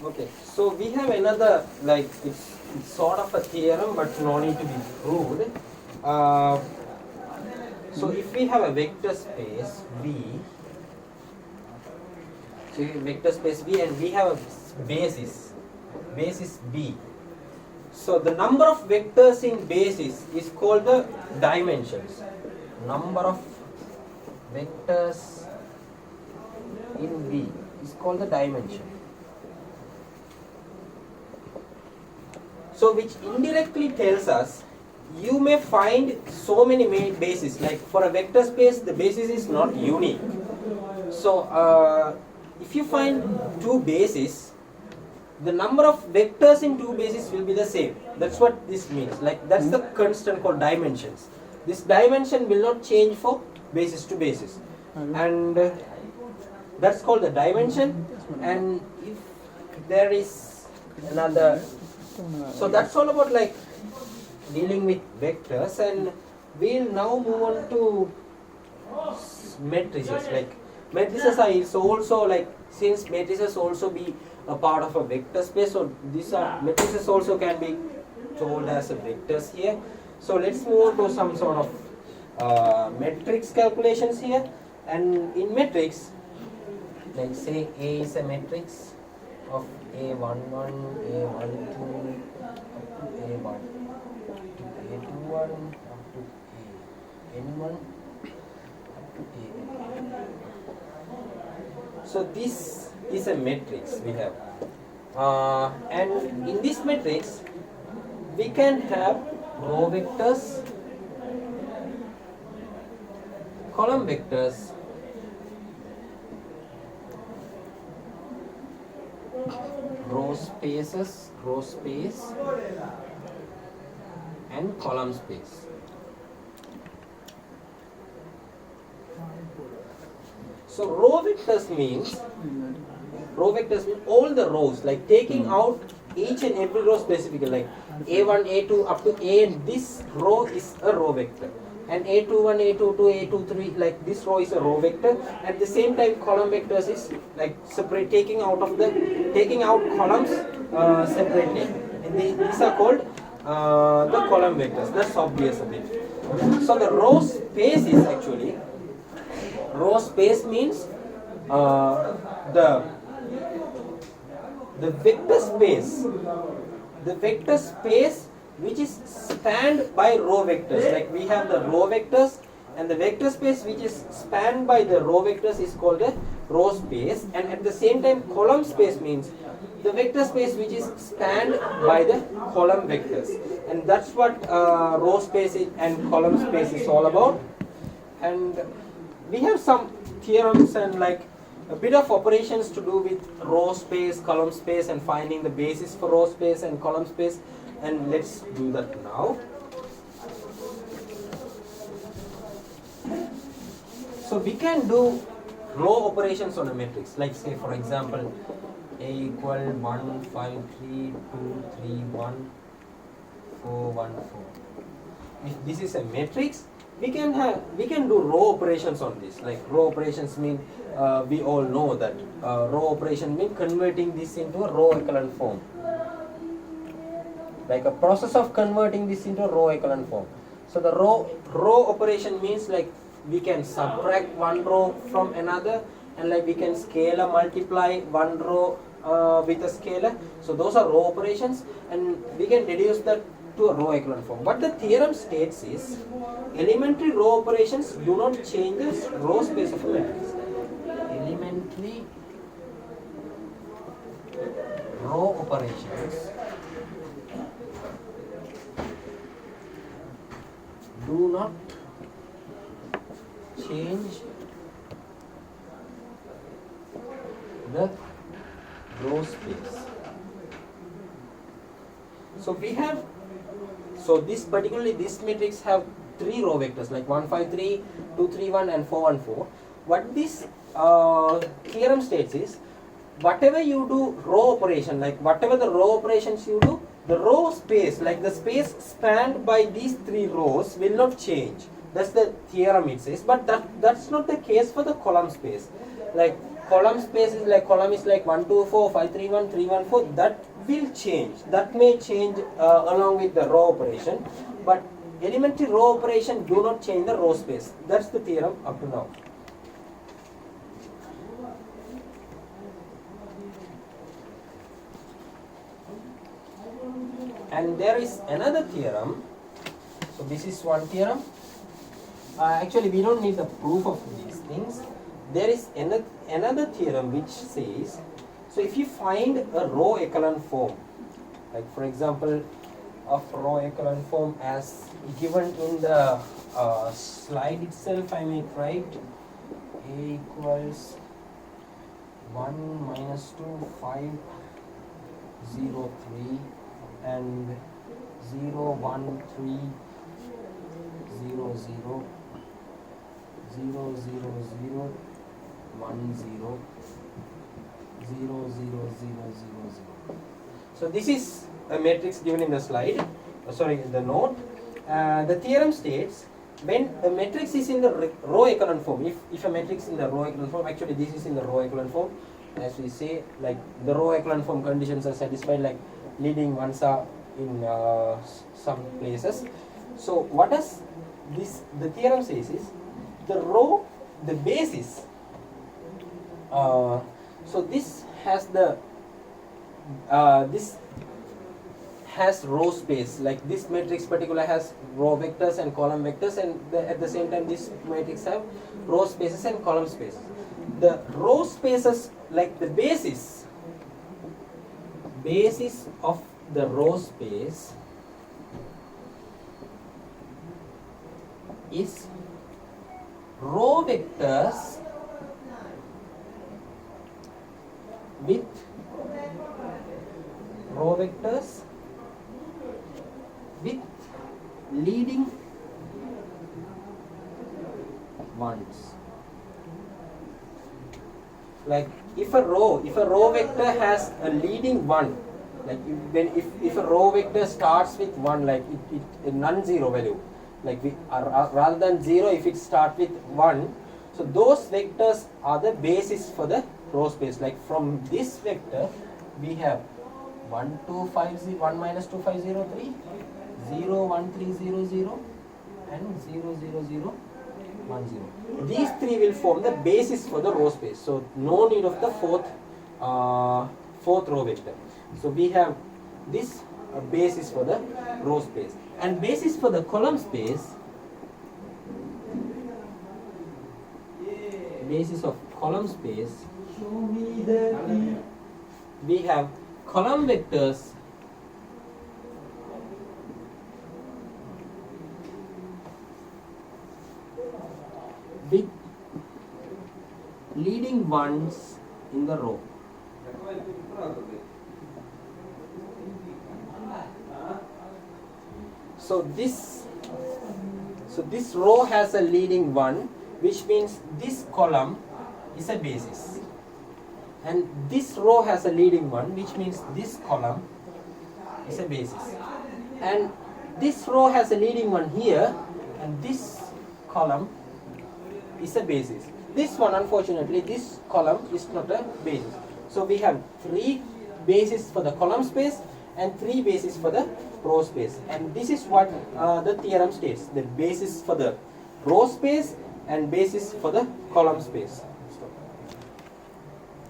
Okay, so we have another, like it's sort of a theorem but no need to be proved. So if we have a vector space V, so vector space V and we have a basis B. So the number of vectors in basis is called the dimensions. Number of vectors in V is called the dimension. So which indirectly tells us you may find so many bases. Like for a vector space, the basis is not unique. So if you find two bases, the number of vectors in two bases will be the same. That's what this means. Like that's the constant called dimensions. This dimension will not change for basis to basis, and that's called the dimension. And if there is another, so that's all about like dealing with vectors, and we'll now move on to matrices. Like matrices are also like, since matrices also be a part of a vector space, so these are matrices also can be told as a vectors here. So let's move on to some sort of matrix calculations here. And in matrix, let's say A is a matrix of A11, A12 up to A1, to A21 up to N1 up to A. So this is a matrix we have, and in this matrix we can have row vectors, column vectors, row space and column space. So row vectors means all the rows, like taking out each and every row specifically, like A1, A2 up to A, and this row is a row vector, and A21, A22, A23, like this row is a row vector. At the same time, column vectors is like separate, taking out columns separately, and these are called the column vectors. That's obvious a bit. So the row space is actually, row space means the vector space which is spanned by row vectors. Like we have the row vectors, and the vector space which is spanned by the row vectors is called a row space. And at the same time, column space means the vector space which is spanned by the column vectors. And that's what row space and column space is all about. And we have some theorems and like a bit of operations to do with row space, column space, and finding the basis for row space and column space. And let's do that now. So we can do row operations on a matrix. Like say for example, A equal 1, 5, 3, 2, 3, 1, 4, 1, 4. If this is a matrix, we can do row operations on this. Like row operations mean, we all know that row operation mean converting this into a row echelon form. Like a process of converting this into a row echelon form. So the row operation means like we can subtract one row from another, and like we can scalar multiply one row with a scalar. So those are row operations, and we can reduce that to a row echelon form. What the theorem states is, elementary row operations do not change the row space of a matrix. Elementary row operations do not change the row space. So we have, so this particularly this matrix have three row vectors like 1, 5, 3, 2, 3, 1 and 4, 1, 4. What this theorem states is, whatever you do row operation, like whatever the row operations you do, the row space, like the space spanned by these three rows will not change. That's the theorem it says, but that's not the case for the column space. Like column space is like, column is like 1, 2, 4, 5, 3, 1, 3, 1, 4, that will change. That may change along with the row operation, but elementary row operation do not change the row space. That's the theorem up to now. And there is another theorem. So this is one theorem. Actually, we don't need the proof of these things. There is another theorem which says, so if you find a row echelon form, like for example, of row echelon form as given in the slide itself, I may write A equals 1 minus 2, 5, 0, 3, and 0, 1, 3, 0, 0, 0, 0, 0, 1, 0, 0, 0, 0, 0, 0. So this is a matrix given in the slide, in the note. The theorem states, when a matrix is in the row echelon form, if a matrix in the row echelon form, actually this is in the row echelon form, as we say, like the row echelon form conditions are satisfied, like leading ones are in some places. So what does the theorem says is, the basis, so this has this has row space, like this matrix particular has row vectors and column vectors, and at the same time this matrix have row spaces and column spaces. The row spaces, like the basis of the row space is row vectors with leading ones. Like if a row vector has a leading one, like if a row vector starts with 1, like it a non-zero value, like rather than 0, if it starts with 1, so those vectors are the basis for the row space. Like from this vector we have 1, 2, 5, 0, 1 minus 2, 5, 0, 3, 0, 1, 3, 0, 0, and 0, 0, 0, 1, 0. These three will form the basis for the row space. So no need of the fourth row vector. So we have this basis for the row space, and basis for the column space. Basis of column space, we have column vectors with leading ones in the row. So this row has a leading one, which means this column is a basis, and this row has a leading one, which means this column is a basis, and this row has a leading one here, and this column is a basis. This one, unfortunately, this column is not a basis. So we have 3 bases for the column space and 3 bases for the row space, and this is what the theorem states: the basis for the row space and basis for the column space.